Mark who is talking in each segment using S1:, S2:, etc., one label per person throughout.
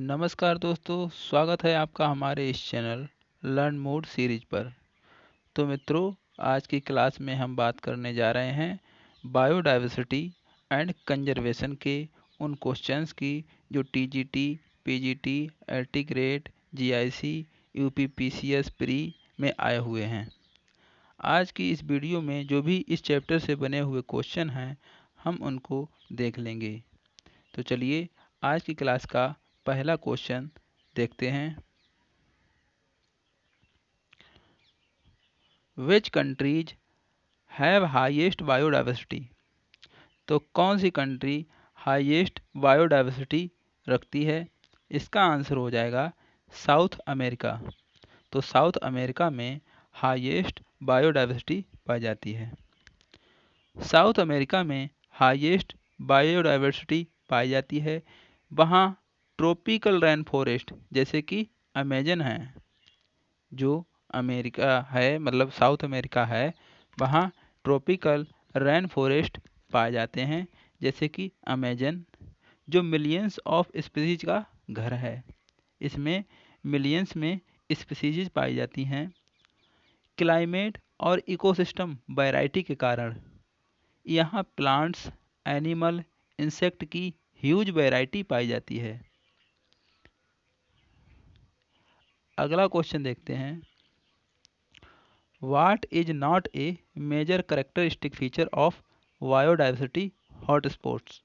S1: नमस्कार दोस्तों, स्वागत है आपका हमारे इस चैनल लर्न मोड सीरीज पर। तो मित्रों, आज की क्लास में हम बात करने जा रहे हैं बायोडाइवर्सिटी एंड कंजर्वेशन के उन क्वेश्चंस की जो TGT, PGT, LT grade, GIC, UPPCS pre में आए हुए हैं। आज की इस वीडियो में जो भी इस चैप्टर से बने हुए क्वेश्चन हैं, हम उनको देख लेंगे। तो चलिए आज की क्लास का पहला क्वेश्चन देखते हैं। Which countries have highest biodiversity? तो कौन सी कंट्री हाईएस्ट बायोडाइवर्सिटी रखती है? इसका आंसर हो जाएगा साउथ अमेरिका। तो साउथ अमेरिका में हाईएस्ट बायोडाइवर्सिटी पाई जाती है। साउथ अमेरिका में हाईएस्ट बायोडाइवर्सिटी पाई जाती है। वहाँ ट्रॉपिकल रेन फॉरेस्ट जैसे कि अमेजन है, जो अमेरिका है, मतलब साउथ अमेरिका है, वहाँ ट्रॉपिकल रेन फॉरेस्ट पाए जाते हैं जैसे कि अमेजन, जो मिलियंस ऑफ स्पीसीज का घर है। इसमें मिलियंस में स्पीसीज पाई जाती हैं। क्लाइमेट और इकोसिस्टम वैरायटी के कारण यहाँ प्लांट्स, एनिमल, इंसेक्ट की ह्यूज वैरायटी पाई जाती है। अगला क्वेश्चन देखते हैं। What is not a major characteristic feature of biodiversity hotspots?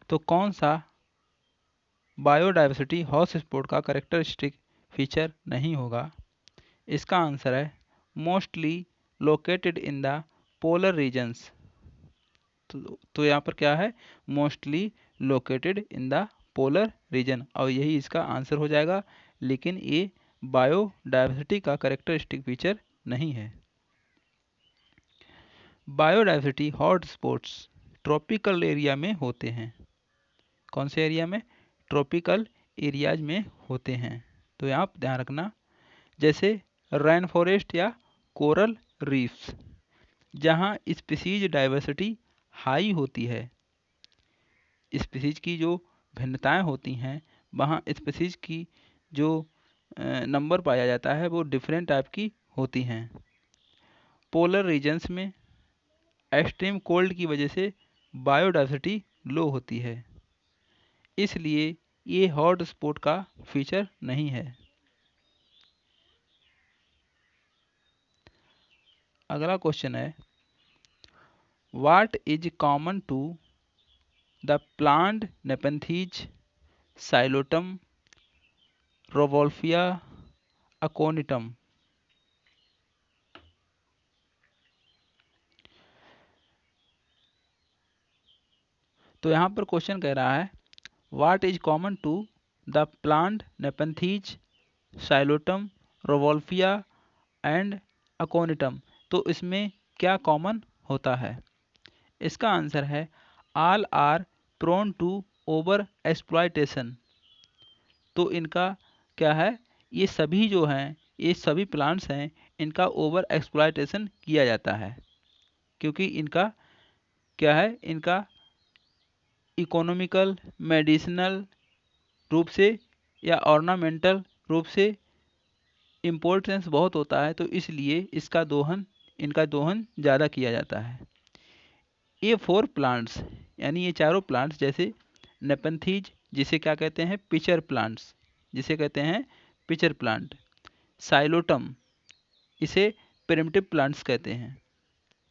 S1: तो कौन सा बायोडाइवर्सिटी हॉटस्पॉट का करेक्टरिस्टिक फीचर नहीं होगा? इसका आंसर है mostly located in the polar regions. तो यहाँ पर क्या है? Mostly located in the polar region, और यही इसका आंसर हो जाएगा। लेकिन ये बायोडाइवर्सिटी का करेक्टरिस्टिक फीचर नहीं है। बायोडाइवर्सिटी हॉटस्पॉट्स ट्रॉपिकल एरिया में होते हैं। कौन से एरिया में? ट्रॉपिकल एरियाज में होते हैं। तो यहाँ पर ध्यान रखना, जैसे रेन फॉरेस्ट या कोरल रीफ्स, जहाँ स्पीसीज डाइवर्सिटी हाई होती है, स्पीसीज की जो भिन्नताएं होती हैं, वहाँ स्पीसीज की जो नंबर पाया जाता है वो डिफरेंट टाइप की होती हैं। पोलर रीजन्स में एक्सट्रीम कोल्ड की वजह से बायोडाइवर्सिटी लो होती है, इसलिए ये हॉट स्पॉट का फीचर नहीं है। अगला क्वेश्चन है, what is common to the plant Nepenthes, Psilotum, Rauvolfia, Aconitum? तो यहाँ पर क्वेश्चन कह रहा है what is common to the plant Nepenthes, Psilotum, Rauvolfia and Aconitum. तो इसमें क्या कॉमन होता है? इसका आंसर है all are prone to over exploitation. तो इनका क्या है? ये सभी जो हैं, ये सभी प्लांट्स हैं, इनका ओवर एक्सप्लॉयटेशन किया जाता है, क्योंकि इनका क्या है? इनका इकोनॉमिकल, मेडिसिनल रूप से या ऑर्नामेंटल रूप से इम्पोर्टेंस बहुत होता है, तो इसलिए इनका दोहन ज़्यादा किया जाता है। ये फोर प्लांट्स, यानी ये चारों प्लांट्स, जैसे नेपेंथीज जिसे क्या कहते हैं? पिचर प्लांट्स, जिसे कहते हैं पिचर प्लांट। साइलोटम, इसे प्रिमिटिव प्लांट्स कहते हैं,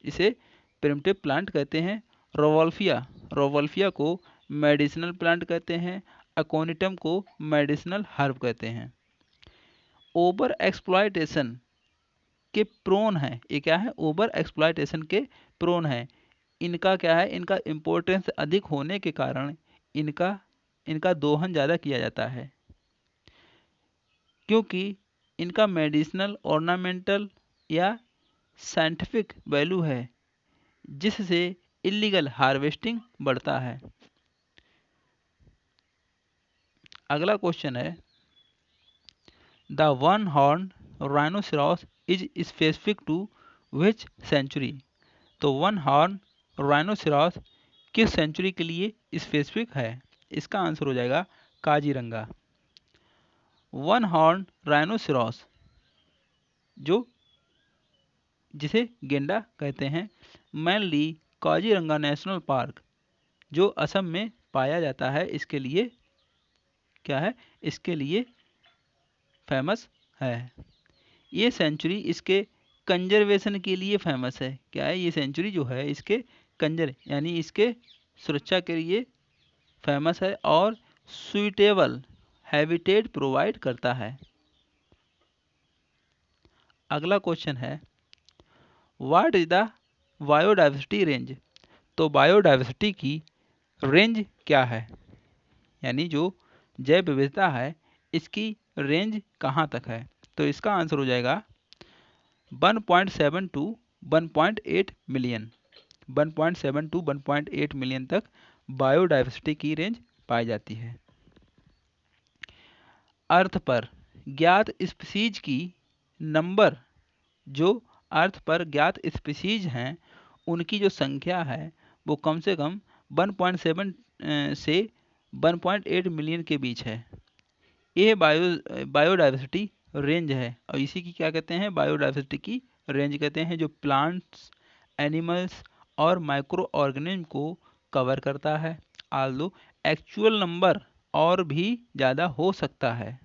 S1: इसे प्रिमिटिव प्लांट कहते हैं। रोवोल्फिया को मेडिसिनल प्लांट कहते हैं। अकोनिटम को मेडिसिनल हर्ब कहते हैं। ओवर एक्सप्लॉयटेशन के प्रोन है, ये क्या है? ओवर एक्सप्लॉयटेशन के प्रोन है। इनका क्या है? इनका इम्पोर्टेंस अधिक होने के कारण इनका इनका दोहन ज़्यादा किया जाता है, क्योंकि इनका मेडिसिनल, ऑर्नामेंटल या साइंटिफिक वैल्यू है, जिससे इलीगल हार्वेस्टिंग बढ़ता है। अगला क्वेश्चन है, the one horn rhinoceros is specific to which century? तो वन हॉर्न राइनोसेरॉस किस सेंचुरी के लिए स्पेसिफिक है? इसका आंसर हो जाएगा काजीरंगा। वन हॉर्न राइनोसिरोस जो जिसे गेंडा कहते हैं, मेनली काजीरंगा नेशनल पार्क जो असम में पाया जाता है, इसके लिए क्या है, इसके लिए फेमस है। ये सेंचुरी इसके कंजर्वेशन के लिए फेमस है। क्या है, ये सेंचुरी जो है इसके कंजर यानी इसके सुरक्षा के लिए फेमस है और सुइटेबल हैबिटेट प्रोवाइड करता है। अगला क्वेश्चन है what is the biodiversity range. तो बायोडाइवर्सिटी की रेंज क्या है, यानी जो जैव विविधता है इसकी रेंज कहाँ तक है। तो इसका आंसर हो जाएगा 1.7 टू 1.8 मिलियन। 1.7 टू 1.8 मिलियन तक बायोडाइवर्सिटी की रेंज पाई जाती है। अर्थ पर ज्ञात स्पीसीज की नंबर, जो अर्थ पर ज्ञात स्पीसीज हैं उनकी जो संख्या है वो कम से कम 1.7 से 1.8 मिलियन के बीच है। ये बायोडाइवर्सिटी रेंज है और इसी की क्या कहते हैं, बायोडाइवर्सिटी की रेंज कहते हैं, जो प्लांट्स, एनिमल्स और माइक्रो ऑर्गेनिज्म को कवर करता है। आल्दो एक्चुअल नंबर और भी ज़्यादा हो सकता है।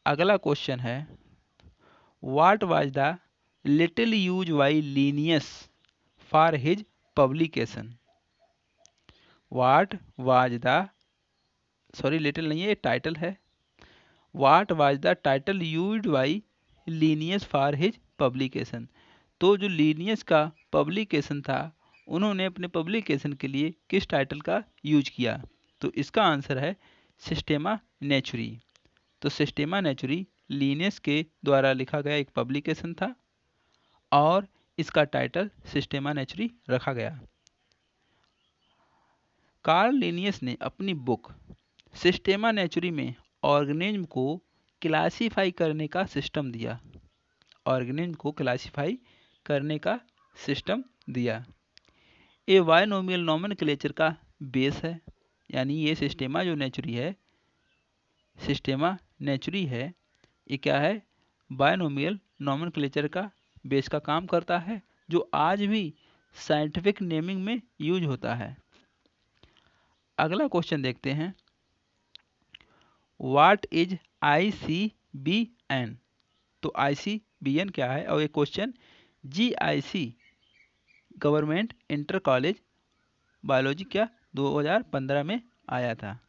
S1: अगला क्वेश्चन है what was the little use by Linnaeus for his publication. What was the, sorry little नहीं है, ये टाइटल है। What was the title used by Linnaeus for his publication. तो जो लीनियस का पब्लिकेशन था, उन्होंने अपने पब्लिकेशन के लिए किस टाइटल का यूज किया। तो इसका आंसर है सिस्टेमा नेचुरी। तो सिस्टेमा नेचुरी लीनियस के द्वारा लिखा गया एक पब्लिकेशन था और इसका टाइटल सिस्टेमा नेचुरी रखा गया। कार्ल लिनियस ने अपनी बुक सिस्टेमा नेचुरी में ऑर्गेनिज्म को क्लासीफाई करने का सिस्टम दिया। ऑर्गेनिज्म को क्लासीफाई करने का सिस्टम दिया। ये बायनोमियल नोमेनक्लेचर का बेस है, यानी ये सिस्टेमा जो नेचुरी है, सिस्टेमा नेचुरी है, ये क्या है, बायनोमियल नोमेनक्लेचर का बेस का काम करता है, जो आज भी साइंटिफिक नेमिंग में यूज होता है। अगला क्वेश्चन देखते हैं व्हाट इज ICBN। तो ICBN क्या है, और ये question GIC government inter college biology क्या 2015 में आया था।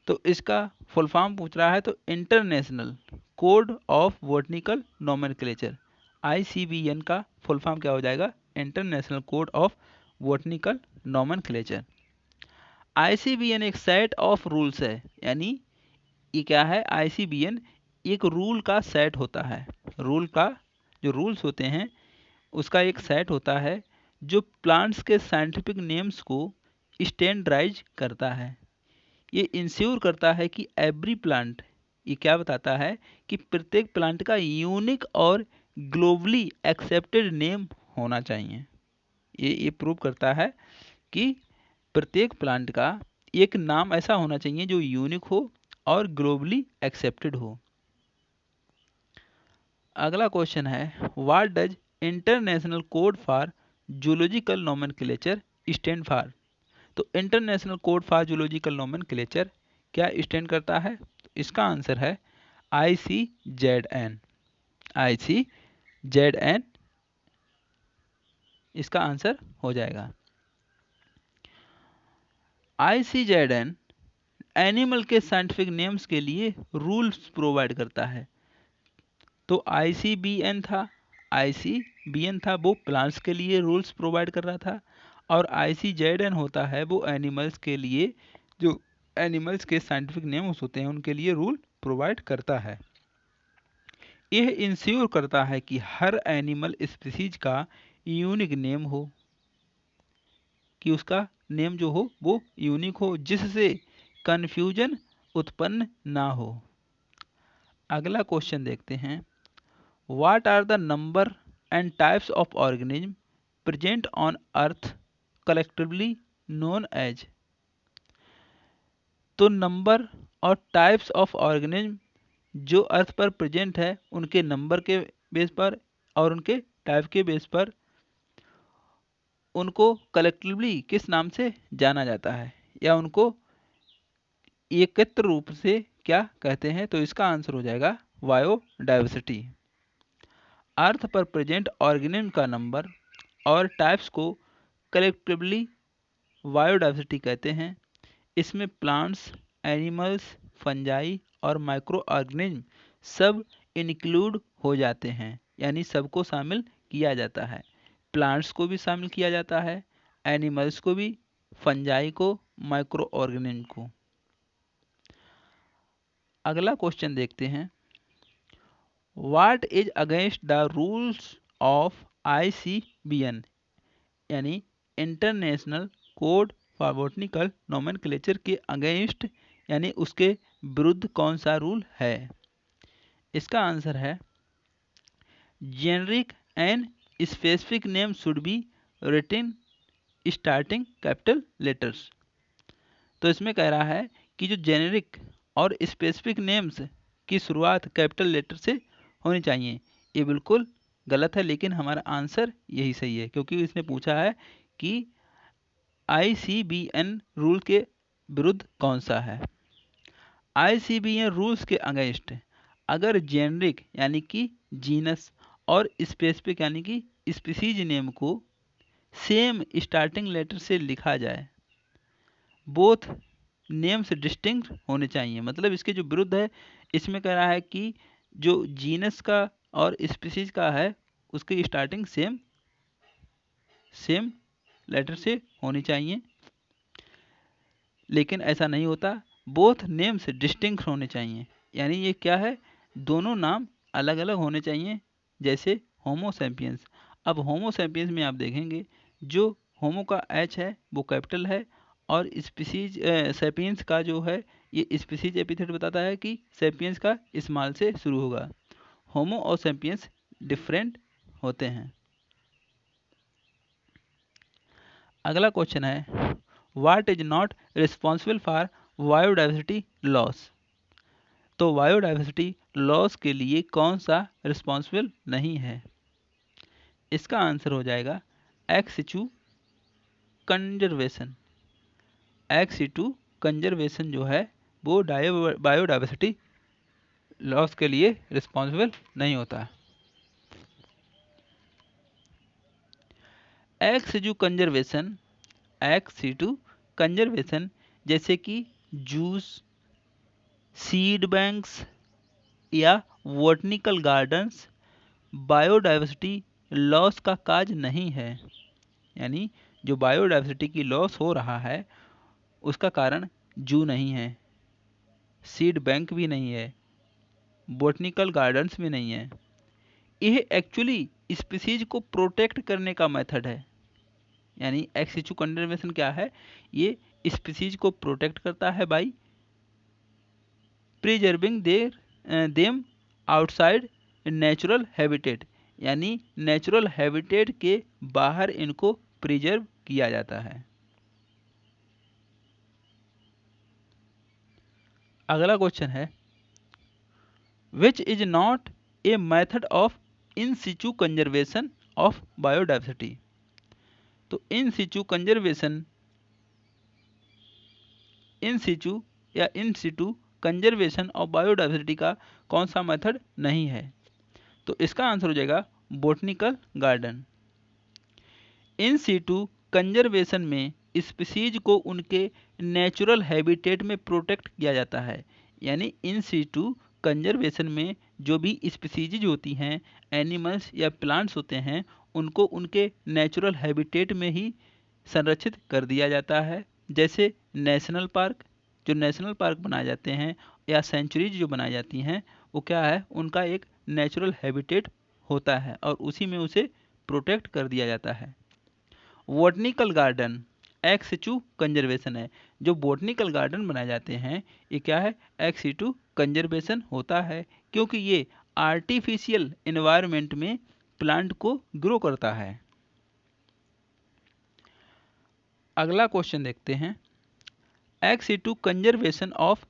S1: तो इसका फुल फॉर्म पूछ रहा है, तो international code of botanical nomenclature. ICBN का फुल फॉर्म क्या हो जाएगा, international code of botanical nomenclature. ICBN एक सेट ऑफ रूल्स है, यानी ये क्या है, ICBN एक रूल का सेट होता है। रूल का जो रूल्स होते हैं उसका एक सेट होता है जो प्लांट्स के साइंटिफिक नेम्स को स्टैंडर्डाइज करता है। ये इंश्योर करता है कि एवरी प्लांट, ये क्या बताता है कि प्रत्येक प्लांट का यूनिक और ग्लोबली एक्सेप्टेड नेम होना चाहिए। ये प्रूव करता है कि प्रत्येक प्लांट का एक नाम ऐसा होना चाहिए जो यूनिक हो और ग्लोबली एक्सेप्टेड हो। अगला क्वेश्चन है what does international code for zoological nomenclature stand for. तो international code for zoological nomenclature क्या स्टैंड करता है। तो इसका आंसर है ICZN। ICZN इसका आंसर हो जाएगा। ICZN एनिमल के साइंटिफिक नेम्स के लिए रूल्स प्रोवाइड करता है। तो ICBN था वो प्लांट्स के लिए रूल्स प्रोवाइड कर रहा था, और ICZN होता है वो एनिमल्स के लिए, जो एनिमल्स के साइंटिफिक नेम्स होते हैं उनके लिए रूल प्रोवाइड करता है। यह इंश्योर करता है कि हर एनिमल स्पीसीज का यूनिक नेम हो, कि उसका नेम जो हो वो यूनिक हो, जिससे कन्फ्यूजन उत्पन्न ना हो। अगला क्वेश्चन देखते हैं what are the number and types of organism present on earth collectively known as. तो नंबर और टाइप्स ऑफ ऑर्गेनिज्म जो अर्थ पर प्रेजेंट है उनके नंबर के बेस पर और उनके टाइप के बेस पर उनको कलेक्टिवली किस नाम से जाना जाता है या उनको एकत्र रूप से क्या कहते हैं। तो इसका आंसर हो जाएगा बायोडाइवर्सिटी। अर्थ पर प्रेजेंट ऑर्गेनिज्म का नंबर और टाइप्स को कलेक्टिवली बायोडाइवर्सिटी कहते हैं। इसमें प्लांट्स, एनिमल्स, फंजाई और माइक्रो ऑर्गेनिज्म सब इंक्लूड हो जाते हैं, यानी सबको शामिल किया जाता है। प्लांट्स को भी शामिल किया जाता है, एनिमल्स को भी, फंजाई को, माइक्रो ऑर्गेनिज्म को। अगला क्वेश्चन देखते हैं। What is against the rules of ICBN यानी international code for botanical nomenclature के अगेंस्ट यानी उसके विरुद्ध कौन सा रूल है। इसका आंसर है generic and specific name should be written starting capital letters. तो इसमें कह रहा है कि जो जेनेरिक और स्पेसिफिक नेम्स की शुरुआत कैपिटल लेटर से होनी चाहिए। ये बिल्कुल गलत है, लेकिन हमारा आंसर यही सही है, क्योंकि इसने पूछा है कि ICBN रूल के विरुद्ध कौन सा है। ICBN रूल्स के अगेंस्ट अगर जेनरिक यानी कि जीनस और स्पेसिफिक यानी कि स्पीसीज नेम को सेम स्टार्टिंग लेटर से लिखा जाए, बोथ नेम्स डिस्टिंक्ट होने चाहिए। मतलब इसके जो विरुद्ध है, इसमें कह रहा है कि जो जीनस का और स्पीसीज का है उसकी स्टार्टिंग सेम लेटर से होनी चाहिए, लेकिन ऐसा नहीं होता। बोथ नेम्स डिस्टिंक्ट होने चाहिए, यानी ये क्या है, दोनों नाम अलग अलग होने चाहिए। जैसे होमो सैपियंस, अब होमो सैपियंस में आप देखेंगे जो होमो का H है वो कैपिटल है और स्पीसीज सैपियंस का जो है ये स्पीसीज एपिथेट बताता है कि सैपियंस का स्मॉल से शुरू होगा। होमो और सैपियंस डिफरेंट होते हैं। अगला क्वेश्चन है what is not responsible for biodiversity loss. तो बायोडाइवर्सिटी लॉस के लिए कौन सा रिस्पॉन्सिबल नहीं है। इसका आंसर हो जाएगा एक्स सिचु कंजर्वेशन। एक्स सिचु कंजर्वेशन जो है वो बायोडाइवर्सिटी लॉस के लिए रिस्पॉन्सिबल नहीं होता। एक्स सिचु कंजर्वेशन जैसे कि जूस, सीड बैंक्स या बॉटनिकल गार्डन्स बायोडाइवर्सिटी लॉस का काज नहीं है। यानी जो बायोडाइवर्सिटी की लॉस हो रहा है उसका कारण जू नहीं है, सीड बैंक भी नहीं है, बॉटनिकल गार्डन्स भी नहीं है। यह एक्चुअली स्पीसीज को प्रोटेक्ट करने का मेथड है। यानी एक्स सिचु कंजर्वेशन क्या है, ये स्पीसीज को प्रोटेक्ट करता है by preserving them outside natural habitat, यानी नेचुरल हैबिटेट के बाहर इनको प्रिजर्व किया जाता है। अगला क्वेश्चन है which is not a method of in situ conservation of biodiversity. तो in situ conservation, in situ या in situ conservation of biodiversity का कौन सा मेथड नहीं है। तो इसका आंसर हो जाएगा बॉटनिकल गार्डन। इन सिटू कंजर्वेशन में स्पीसीज को उनके नेचुरल हैबिटेट में प्रोटेक्ट किया जाता है। यानी इन सिटू कंजर्वेशन में जो भी स्पीसीज होती हैं, एनिमल्स या प्लांट्स होते हैं, उनको उनके नेचुरल हैबिटेट में ही संरक्षित कर दिया जाता है। जैसे नेशनल पार्क, जो नेशनल पार्क बनाए जाते हैं या सेंचुरीज जो बनाई जाती हैं, वो क्या है, उनका एक नेचुरल हैबिटेट होता है और उसी में उसे प्रोटेक्ट कर दिया जाता है। बॉटनिकल गार्डन एक्स सिचु कंजर्वेशन है। जो बॉटनिकल गार्डन बनाए जाते हैं ये क्या है, एक्स सिचु कंजर्वेशन होता है, क्योंकि ये आर्टिफिशियल एनवायरनमेंट में प्लांट को ग्रो करता है। अगला क्वेश्चन देखते हैं act to conservation of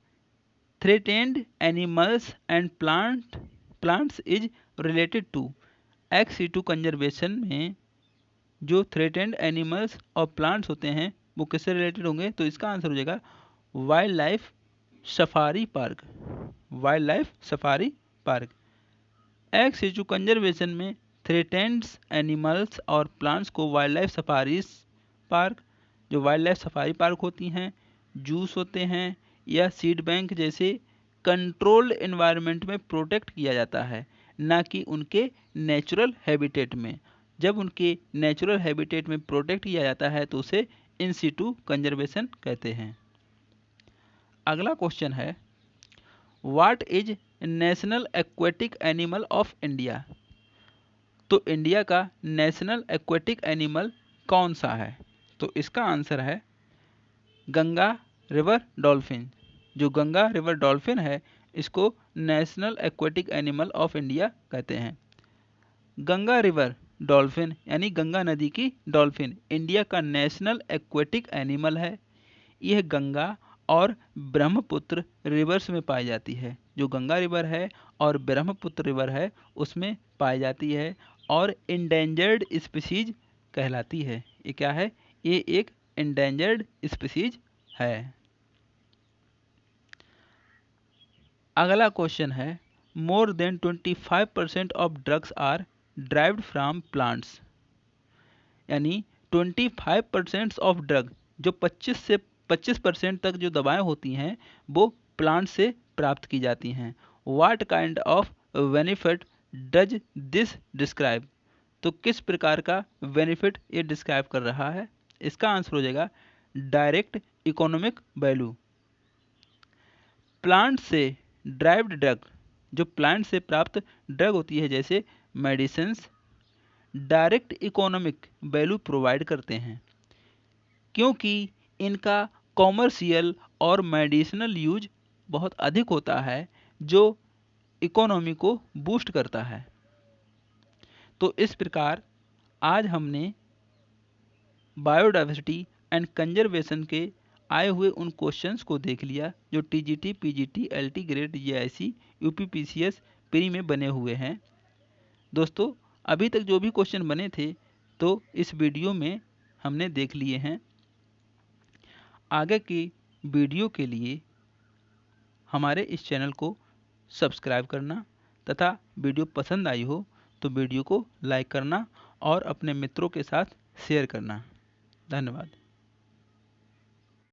S1: threatened animals and plants is related to. Act to conservation में जो थ्रेटेंड एनिमल्स और प्लांट्स होते हैं वो किससे रिलेटेड होंगे? तो इसका आंसर हो जाएगा wild life safari park. Wild life safari park. Act to conservation में थ्रेटेंड्स एनिमल्स और प्लांट्स को वाइल्ड लाइफ सफारी पार्क, जो वाइल्ड लाइफ सफारी पार्क होती हैं, जूस होते हैं या सीड बैंक जैसे कंट्रोल्ड एनवायरनमेंट में प्रोटेक्ट किया जाता है, ना कि उनके नेचुरल हैबिटेट में। जब उनके नेचुरल हैबिटेट में प्रोटेक्ट किया जाता है तो उसे इन सिटू कंजर्वेशन कहते हैं। अगला क्वेश्चन है what is national aquatic animal of India. तो इंडिया का नेशनल एक्वेटिक एनिमल कौन सा है? तो इसका आंसर है गंगा रिवर डॉल्फिन। जो गंगा रिवर डॉल्फिन है इसको national aquatic animal of India कहते हैं। गंगा रिवर डॉल्फिन यानी गंगा नदी की डॉल्फिन इंडिया का नेशनल एक्वेटिक एनिमल है। यह गंगा और ब्रह्मपुत्र रिवर्स में पाई जाती है। जो गंगा रिवर है और ब्रह्मपुत्र रिवर है उसमें पाई जाती है और इंडेंजर्ड स्पीसीज कहलाती है। ये क्या है? ये एक इंडेंजर्ड स्पीसीज है। अगला क्वेश्चन है more than 25% of drugs are derived from plants. यानी 25% ऑफ ड्रग, जो 25% तक जो दवाएं होती हैं वो प्लांट से प्राप्त की जाती हैं। What kind of benefit does this describe. तो किस प्रकार का बेनिफिट ये डिस्क्राइब कर रहा है? इसका आंसर हो जाएगा डायरेक्ट इकोनॉमिक वैल्यू। प्लांट से ड्राइव्ड ड्रग, जो प्लांट से प्राप्त ड्रग होती है जैसे medicines, direct economic value provide करते हैं क्योंकि इनका कॉमर्शियल और मेडिसिनल यूज बहुत अधिक होता है जो इकोनॉमी को बूस्ट करता है। तो इस प्रकार आज हमने बायोडाइवर्सिटी एंड कंजर्वेशन के आए हुए उन क्वेश्चंस को देख लिया जो TGT, PGT, LT grade, GIC, UPPCS pre में बने हुए हैं। दोस्तों अभी तक जो भी क्वेश्चन बने थे तो इस वीडियो में हमने देख लिए हैं। आगे की वीडियो के लिए हमारे इस चैनल को सब्सक्राइब करना तथा वीडियो पसंद आई हो तो वीडियो को लाइक करना और अपने मित्रों के साथ शेयर करना। धन्यवाद।